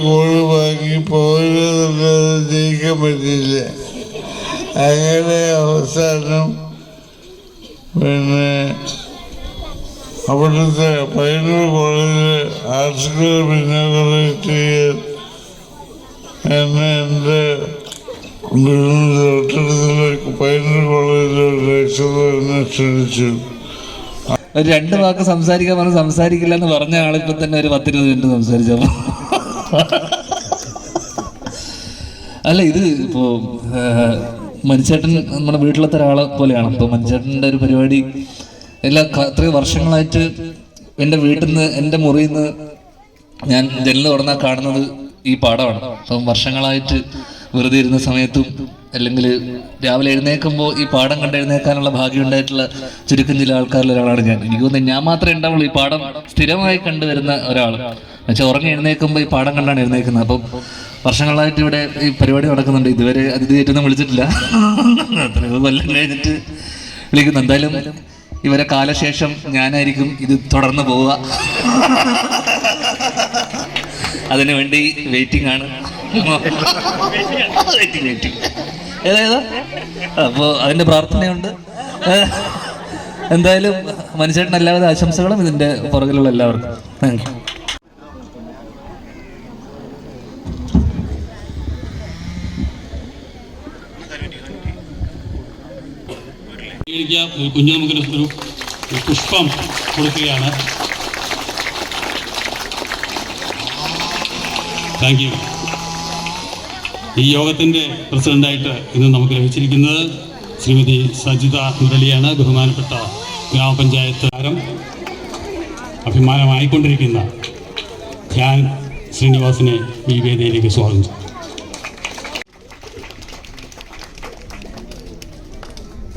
Goal വാങ്ങി പോരുന്നത് ജയിക്കാൻ പറ്റില്ല. അങ്ങനെ അവസാനം പിന്നെ അവിടുത്തെ പയ്യന്നൂർ കോളേജിൽ ആർട്സുകൾ പിന്നെ ചെയ്യാൻ എന്നെ എൻ്റെ വീടിൻ്റെ തൊട്ടടുത്തുള്ള പയ്യന്നൂർ കോളേജിലെ എന്നെ ക്ഷണിച്ചു. ഒരു 2 വാക്ക് സംസാരിക്കാൻ പറഞ്ഞ് സംസാരിക്കില്ല എന്ന് പറഞ്ഞ ആളിപ്പോൾ തന്നെ ഒരു 10-20 മിനിറ്റ് സംസാരിച്ചപ്പോൾ. അല്ല, ഇത് ഇപ്പോൾ മനുച്ചേട്ടൻ നമ്മുടെ വീട്ടിലത്തെ ഒരാളെ പോലെയാണ്. ഇപ്പോൾ മനുച്ചേട്ടൻ്റെ ഒരു പരിപാടി അത്രയും വർഷങ്ങളായിട്ട് എൻ്റെ വീട്ടിൽ നിന്ന്, എൻ്റെ മുറിയിൽ നിന്ന് ഞാൻ ജനൽ തുറന്നാൽ കാണുന്നത് ഈ പാടമാണ്. അപ്പം വർഷങ്ങളായിട്ട് വെറുതെ ഇരുന്ന സമയത്തും അല്ലെങ്കിൽ രാവിലെ എഴുന്നേൽക്കുമ്പോൾ ഈ പാടം കണ്ട് എഴുന്നേൽക്കാനുള്ള ഭാഗ്യം ഉണ്ടായിട്ടുള്ള ചുരുക്കം ചില ആൾക്കാരിൽ ഒരാളാണ് ഞാൻ. എനിക്ക് തോന്നുന്നു ഞാൻ മാത്രമേ ഉണ്ടാവുള്ളൂ ഈ പാടം സ്ഥിരമായി കണ്ടുവരുന്ന ഒരാൾ. എന്നുവെച്ചാൽ ഉറങ്ങി എഴുന്നേൽക്കുമ്പോൾ ഈ പാടം കണ്ടാണ് എഴുന്നേൽക്കുന്നത്. അപ്പം വർഷങ്ങളായിട്ട് ഇവിടെ ഈ പരിപാടി നടക്കുന്നുണ്ട്. ഇതുവരെ അതിഥിയായിട്ടൊന്നും വിളിച്ചിട്ടില്ല. അത്രയും കൊല്ലം കഴിഞ്ഞിട്ട് വിളിക്കുന്നു. എന്തായാലും ഇവരെ കാലശേഷം ഞാനായിരിക്കും ഇത് തുടർന്ന് പോവുക. അതിനു വേണ്ടി വെയിറ്റിംഗ് ആണ്. ഏതാ അപ്പോൾ അതിൻ്റെ പ്രാർത്ഥനയുണ്ട്. എന്തായാലും മനുഷ്യരുടെ എല്ലാവിധ ആശംസകളും ഇതിൻ്റെ പുറകിലുള്ള എല്ലാവർക്കും. Thank you. കുഞ്ഞു നമുക്കൊരു പുഷ്പം കൊടുക്കുകയാണ്. Thank you. ഈ യോഗത്തിൻ്റെ പ്രസിഡൻ്റായിട്ട് ഇന്ന് നമുക്ക് ലഭിച്ചിരിക്കുന്നത് ശ്രീമതി സജിത മുരളിയാണ്. ബഹുമാനപ്പെട്ട ഗ്രാമപഞ്ചായത്ത് താരം, അഭിമാനമായിക്കൊണ്ടിരിക്കുന്ന ഞാൻ ശ്രീനിവാസിനെ ഈ വേദിയിലേക്ക് സ്വാഗതം ചെയ്തു.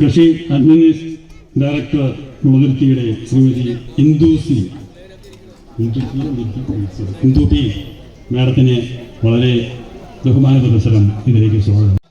കൃഷി അഡ്മിനിസ്ട്രേഷൻ ഡയറക്ടർ മുളതുരുത്തിയുടെ ശ്രീമതി ഇന്ദു പി മാഡത്തിനെ വളരെ ബഹുമാനപുരസ്സരം ഇതിലേക്ക് സ്വാഗതം.